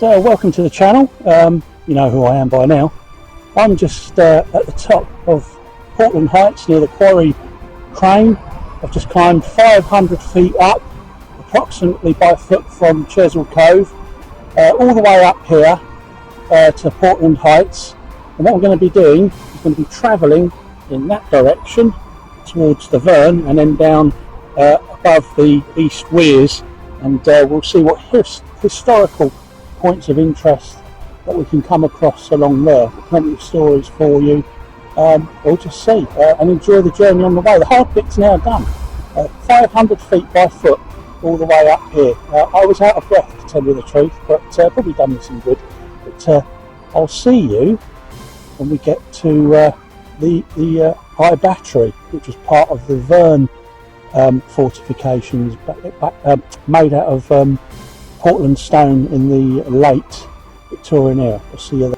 welcome to the channel. You know who I am by now. I'm just at the top of Portland Heights near the quarry crane. I've just climbed 500 feet up, approximately by foot from Chesil Cove, all the way up here to Portland Heights. And what I'm going to be doing is going to be travelling in that direction towards the Verne and then down above the East Weirs, and we'll see what historical points of interest that we can come across along there. Plenty of stories for you. We'll just see and enjoy the journey on the way. The hard bit's now done. 500 feet by foot all the way up here. I was out of breath, to tell you the truth, but probably done me some good. But I'll see you when we get to the High Battery, which was part of the Verne fortifications, made out of Portland stone in the late Victorian era. We'll see you there.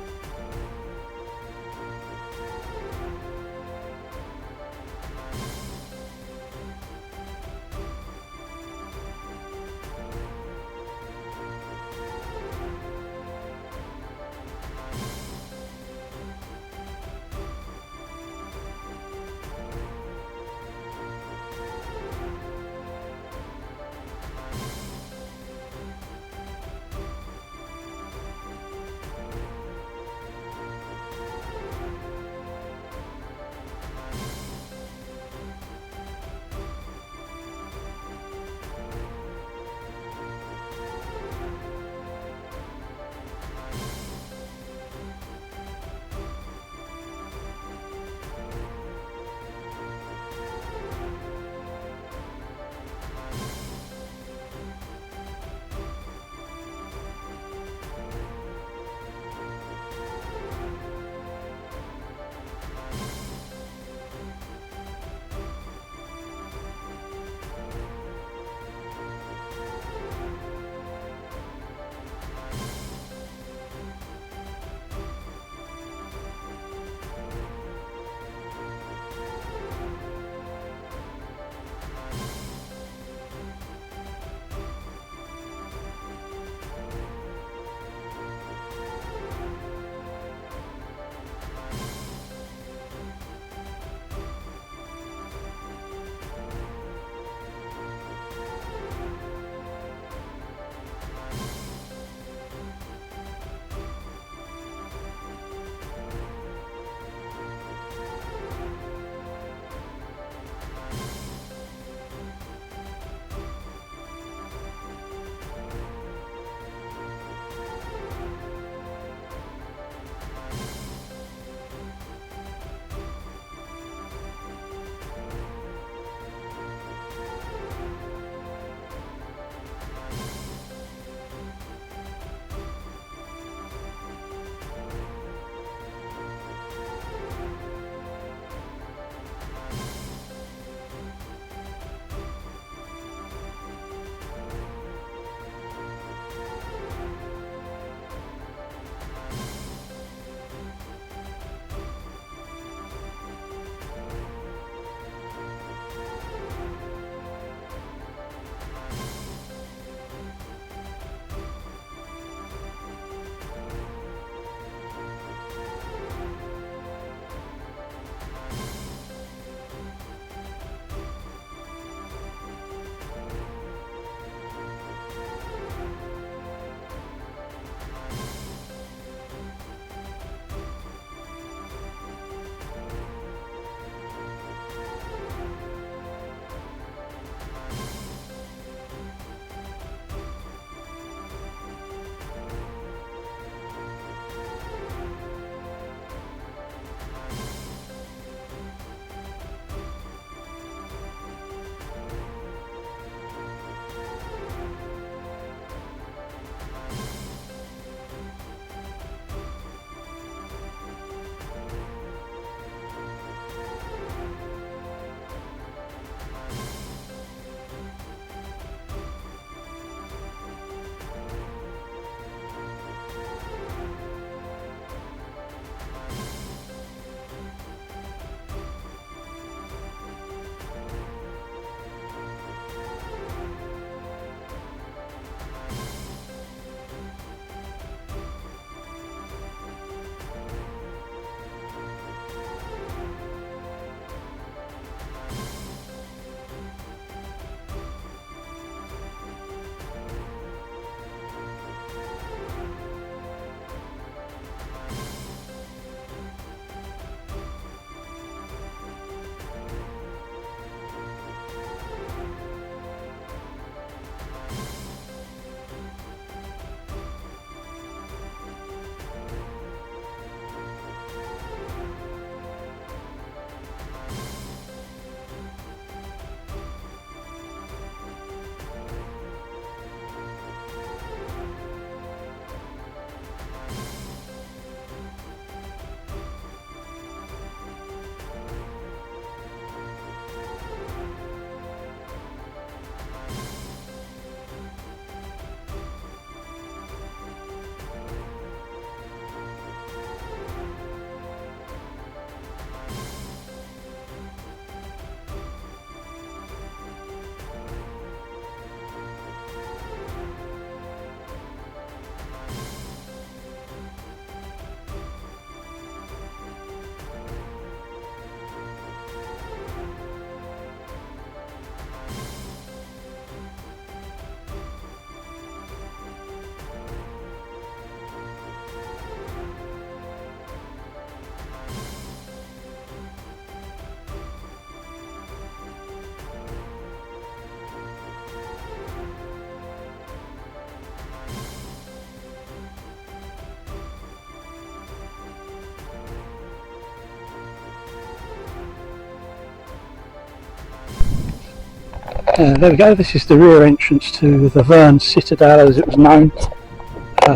There we go, this is the rear entrance to the Verne Citadel as it was known.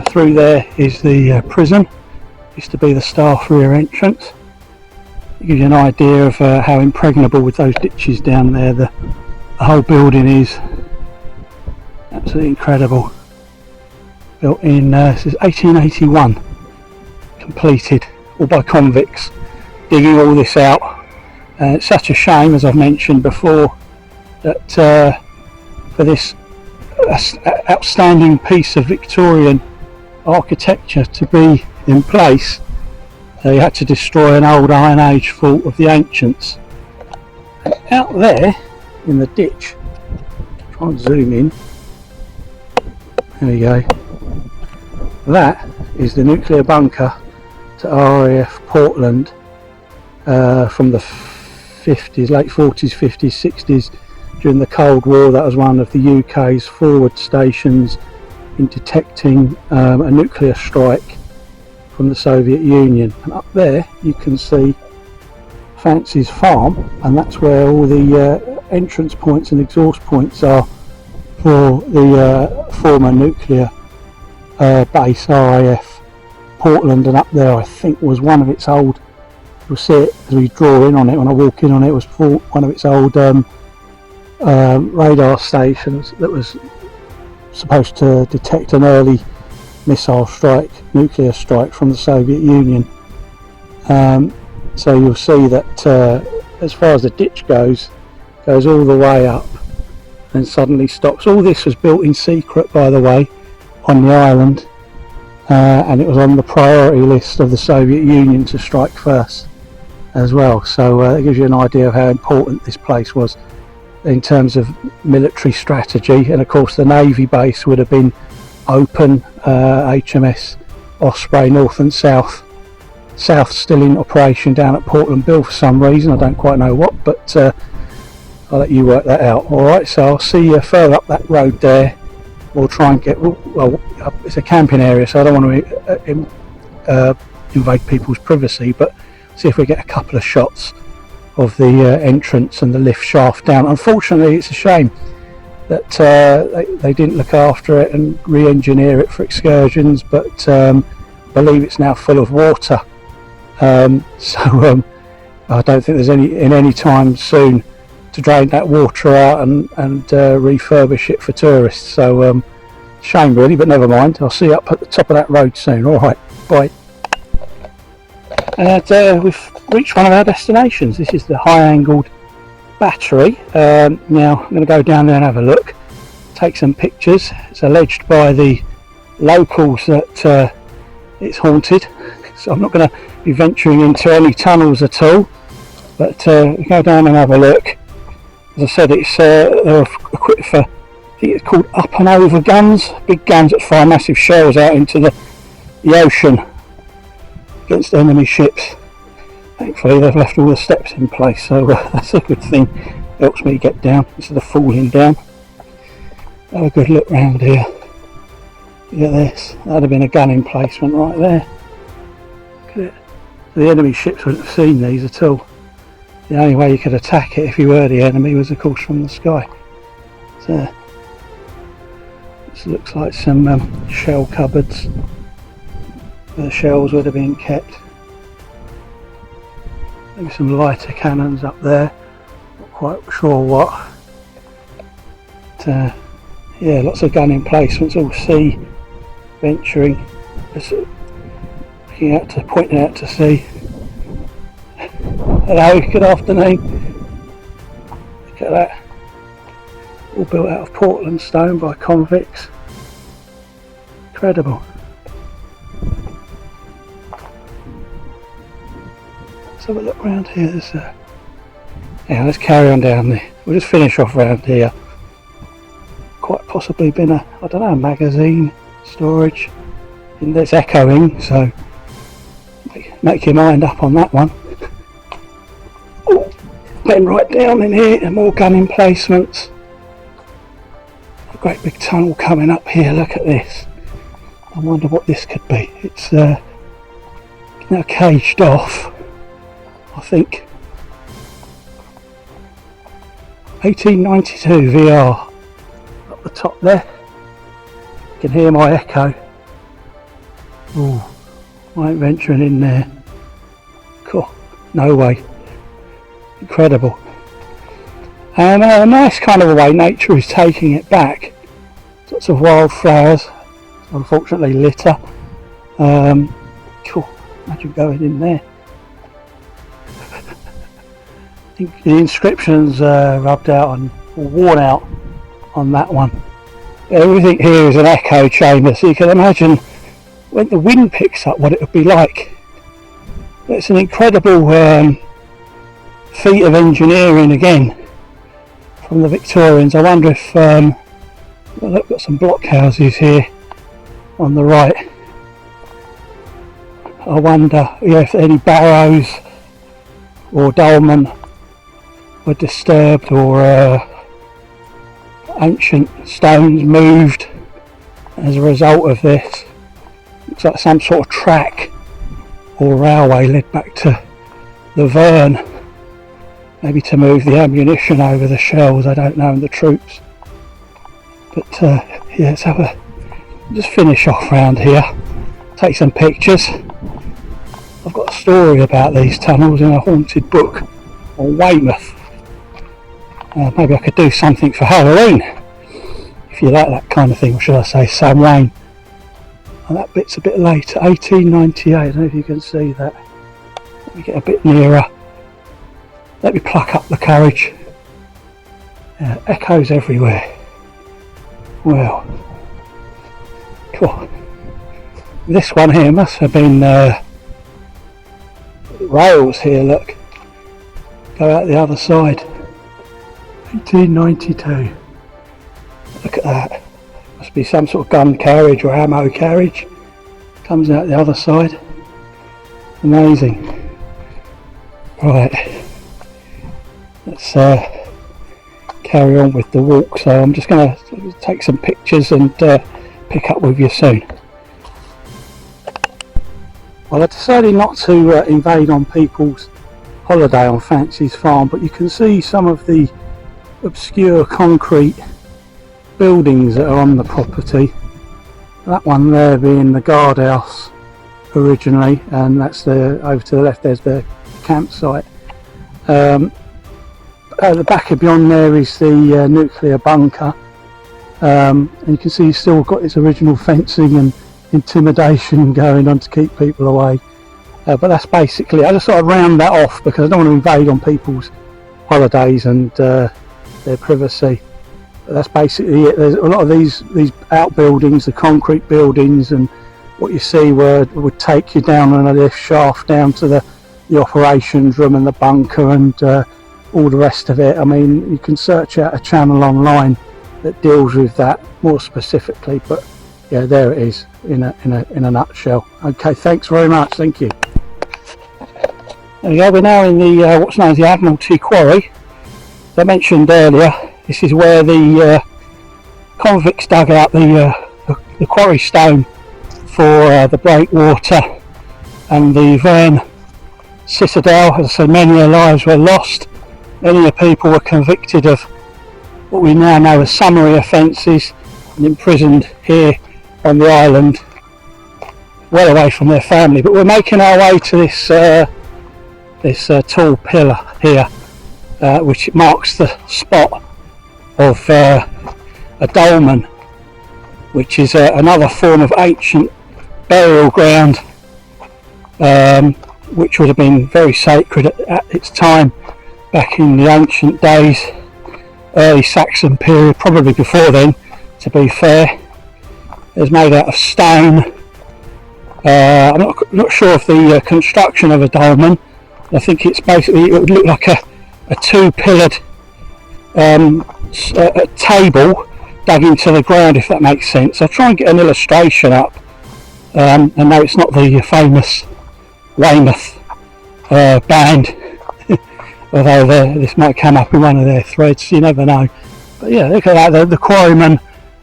Through there is the prison, used to be the staff rear entrance. It gives you an idea of how impregnable with those ditches down there the whole building is. Absolutely incredible. Built in this is 1881, completed all by convicts digging all this out. It's such a shame, as I've mentioned before, that for this outstanding piece of Victorian architecture to be in place, they had to destroy an old Iron Age fort of the ancients. And out there in the ditch, try and zoom in, there we go, that is the nuclear bunker to RAF Portland from the 50s, late 40s, 50s, 60s. During the Cold War, that was one of the UK's forward stations in detecting a nuclear strike from the Soviet Union. And up there you can see Fancy's farm, and that's where all the entrance points and exhaust points are for the former nuclear base RAF Portland. And up there I think was one of its old, you'll see it as we draw in on it, when I walk in on it, was one of its old radar stations that was supposed to detect an early missile strike, nuclear strike from the Soviet Union. So you'll see that as far as the ditch goes all the way up and suddenly stops. All this was built in secret, by the way, on the island, and it was on the priority list of the Soviet Union to strike first as well. So it gives you an idea of how important this place was in terms of military strategy. And of course the Navy base would have been open, HMS Osprey North and South still in operation down at Portland Bill for some reason, I don't quite know what, but I'll let you work that out. Alright, so I'll see you further up that road there. We'll try and get, well, it's a camping area, so I don't want to invade people's privacy, but see if we get a couple of shots of the entrance and the lift shaft down. Unfortunately, it's a shame that they didn't look after it and re-engineer it for excursions, but I believe it's now full of water, so I don't think there's any time soon to drain that water out and refurbish it for tourists. So shame really, but never mind. I'll see you up at the top of that road soon. Alright, bye. And we've reached one of our destinations. This is the high-angled battery. Now I'm going to go down there and have a look, take some pictures. It's alleged by the locals that it's haunted, so I'm not going to be venturing into any tunnels at all, but go down and have a look. As I said, it's they're equipped for, I think it's called up and over guns, big guns that fire massive shells out into the ocean against enemy ships. Thankfully they've left all the steps in place, so that's a good thing. Helps me get down instead of falling down. Have a good look round here. Look at this. That'd have been a gun emplacement right there. Look at it. The enemy ships wouldn't have seen these at all. The only way you could attack it if you were the enemy was of course from the sky. So this looks like some shell cupboards where the shells would have been kept. Maybe some lighter cannons up there, not quite sure what. But, yeah, lots of gun emplacements, all sea venturing, just looking out to, pointing out to sea. Hello, good afternoon. Look at that, all built out of Portland stone by convicts. Incredible. Let's have a look around here. There's yeah, let's carry on down there. We'll just finish off around here. Quite possibly been a, I don't know, a magazine storage. And there's echoing, so make your mind up on that one. Oh, then right down in here, and more gun emplacements. A great big tunnel coming up here. Look at this. I wonder what this could be. It's now caged off, I think. 1892 VR up the top there. You can hear my echo. Oh, I ain't venturing in there. Cool, no way. Incredible. And a nice kind of a way nature is taking it back. Lots of wildflowers, unfortunately litter. Cool, imagine going in there. I think the inscription's rubbed out and worn out on that one. Everything here is an echo chamber, so you can imagine when the wind picks up what it would be like. It's an incredible feat of engineering again from the Victorians. I wonder if well, they've got some blockhouses here on the right. I wonder if any barrows or dolmen were disturbed, or ancient stones moved as a result of this. Looks like some sort of track or railway led back to the Verne, maybe to move the ammunition over the shells, I don't know, and the troops. But yeah, let's have a just finish off round here, take some pictures. I've got a story about these tunnels in a haunted book on Weymouth. Maybe I could do something for Halloween, if you like that kind of thing, or should I say Sam Wayne. And that bit's a bit later, 1898, I don't know if you can see that. Let me get a bit nearer. Let me pluck up the courage. Echoes everywhere. Well, cool. This one here must have been rails here, look. Go out the other side. 1892. Look at that. Must be some sort of gun carriage or ammo carriage. Comes out the other side. Amazing. Right. Let's carry on with the walk. So I'm just going to take some pictures and pick up with you soon. Well, I decided not to invade on people's holiday on Fancy's farm, but you can see some of the obscure concrete buildings that are on the property. That one there being the guardhouse originally, and that's the over to the left there's the campsite. At the back of beyond there is the nuclear bunker, and you can see it's still got its original fencing and intimidation going on to keep people away. But that's basically, I just thought I'd round that off because I don't want to invade on people's holidays and their privacy. But that's basically it. There's a lot of these outbuildings, the concrete buildings, and what you see would take you down on a lift shaft down to the operations room and the bunker and all the rest of it. I mean, you can search out a channel online that deals with that more specifically, but yeah, there it is in a nutshell. Okay, thanks very much. Thank you. There we go. We're now in the what's known as the Admiralty Quarry. As I mentioned earlier, this is where the convicts dug out the quarry stone for the breakwater and the Verne Citadel. As I said, many lives were lost. Many people were convicted of what we now know as summary offences and imprisoned here on the island, well away from their family. But we're making our way to this tall pillar here, which marks the spot of a dolmen, which is another form of ancient burial ground, which would have been very sacred at its time back in the ancient days, early Saxon period, probably before then, to be fair. It's made out of stone. I'm not sure of the construction of a dolmen. I think it's basically, it would look like a two-pillared a table dug into the ground, if that makes sense. I'll try and get an illustration up. I know it's not the famous Weymouth band, although this might come up in one of their threads, you never know. But yeah, look at that, the quarryman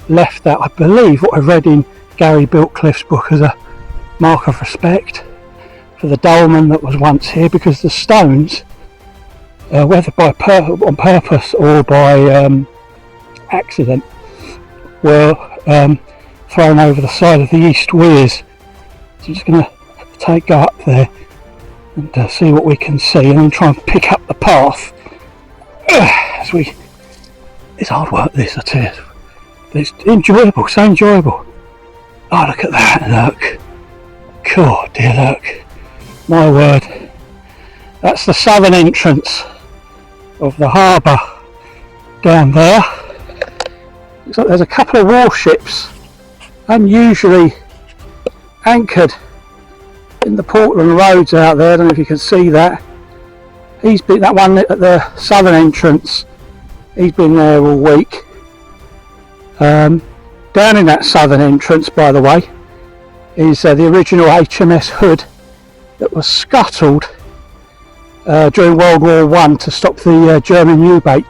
left that, I believe, what I've read in Gary Biltcliffe's book, as a mark of respect for the dolmen that was once here, because the stones whether on purpose or by accident, were thrown over the side of the East Weirs. So I'm just going to go up there and see what we can see, and then try and pick up the path as we. It's hard work, this, I tell you, but it's enjoyable, so enjoyable. Oh, look at that, look. God, dear, look. My word. That's the southern entrance of the harbour down there. Looks like there's a couple of warships unusually anchored in the Portland roads out there. I don't know if you can see that. He's been, that one at the southern entrance, he's been there all week. Down in that southern entrance, by the way, is the original HMS Hood that was scuttled during World War I to stop the German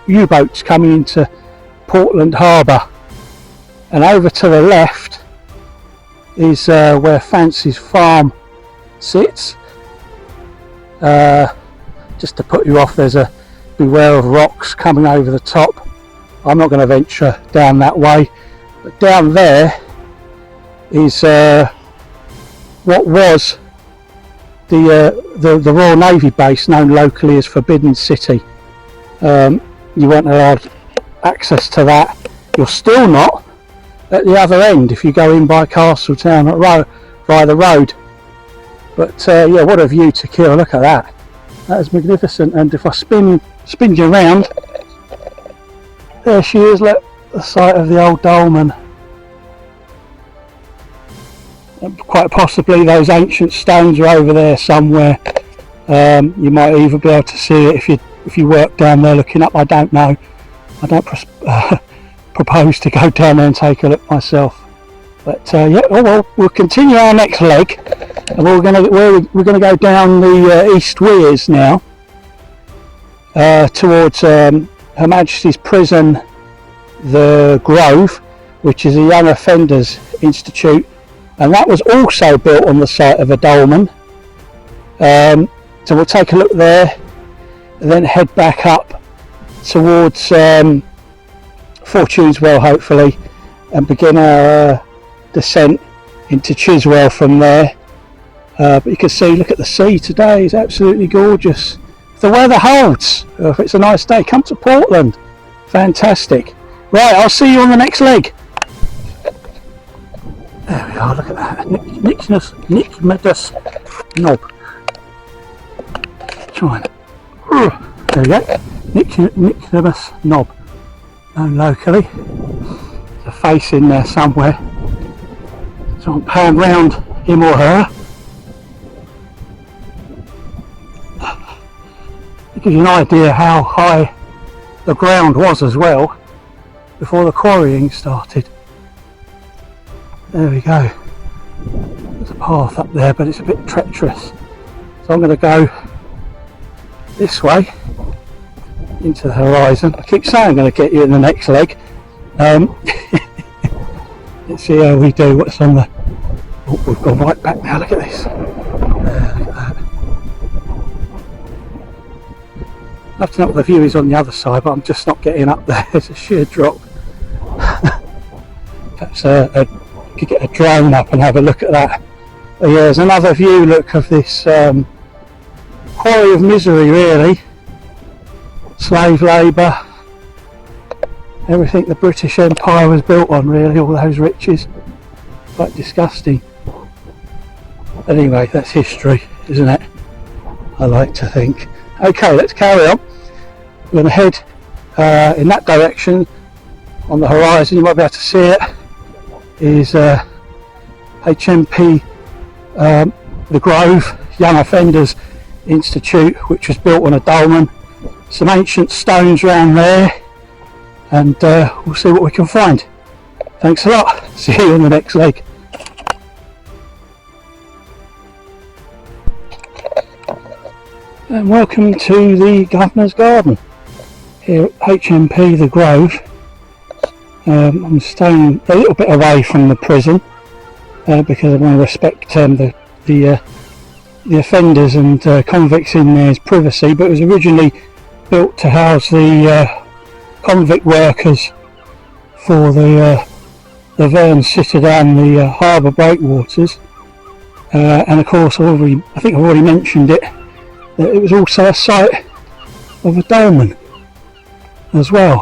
U-boats coming into Portland Harbour. And over to the left is where Fancy's farm sits. Just to put you off, there's a beware of rocks coming over the top. I'm not going to venture down that way, but down there is what was the Royal Navy base, known locally as Forbidden City. You weren't allowed access to that. You're still not at the other end if you go in by Castletown via the road. But yeah, what a view to kill! Look at that. That is magnificent. And if I spin you around, there she is. Look, the site of the old dolmen. And quite possibly those ancient stones are over there somewhere. You might even be able to see it if you work down there looking up. I don't know. I don't propose to go down there and take a look myself. But yeah, oh well, we'll continue our next leg, and we're going to go down the East Weirs now towards Her Majesty's Prison, the Grove, which is a Young Offenders Institute, and that was also built on the site of a dolmen. So we'll take a look there, and then head back up towards Fortuneswell, hopefully, and begin our descent into Chiswell from there. But you can see, look at the sea today, it's absolutely gorgeous. If the weather holds, if it's a nice day, come to Portland. Fantastic. Right, I'll see you on the next leg. There we are, look at that. Nickmadus knob. Try and, there we go. Nickmadus knob. Known locally. There's a face in there somewhere. So I'll pan round him or her. To give you an idea how high the ground was as well before the quarrying started. There we go. There's a path up there, but it's a bit treacherous. So I'm going to go this way into the horizon. I keep saying I'm going to get you in the next leg. Let's see how we do. What's on the... Oh, we've gone right back now. Look at this. Look at that. I have to know what the view is on the other side, but I'm just not getting up there. It's a sheer drop. Perhaps I could get a drone up and have a look at that. But yeah, there's another view, look, of this quarry of misery, really. Slave labour. Everything the British Empire was built on, really, all those riches. Quite disgusting. Anyway, that's history, isn't it? I like to think. Okay, let's carry on. We're going to head in that direction. On the horizon, you might be able to see it, is HMP The Grove, Young Offenders Institute, which was built on a dolmen. Some ancient stones around there, and we'll see what we can find. Thanks a lot. See you on the next leg. And welcome to the Governor's Garden here at HMP The Grove. I'm staying a little bit away from the prison because I want to respect the offenders and convicts in there's privacy, but it was originally built to house the convict workers for the Verne Citadel and the harbour breakwaters. And of course, I think I've already mentioned it, that it was also a site of a dolmen as well.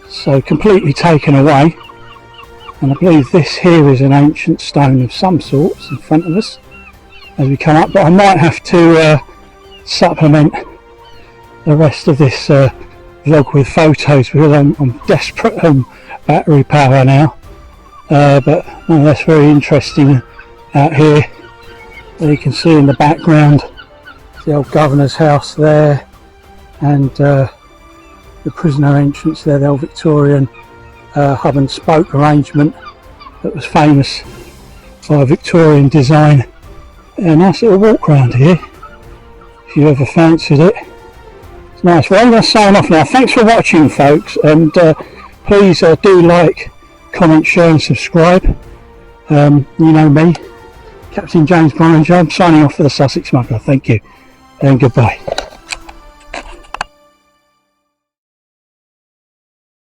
So completely taken away. And I believe this here is an ancient stone of some sorts in front of us as we come up, but I might have to supplement the rest of this vlog with photos because I'm desperate on battery power now. But nonetheless, very interesting out here. You can see in the background the old governor's house there, and the prisoner entrance there, the old Victorian hub and spoke arrangement that was famous by Victorian design. A nice little walk around here if you ever fancied it. It's nice. Well, I'm going to sign off now. Thanks for watching, folks, and please do like, comment, share and subscribe. You know me, Captain James Bollinger. I'm signing off for the Sussex Smuggler. Thank you and goodbye.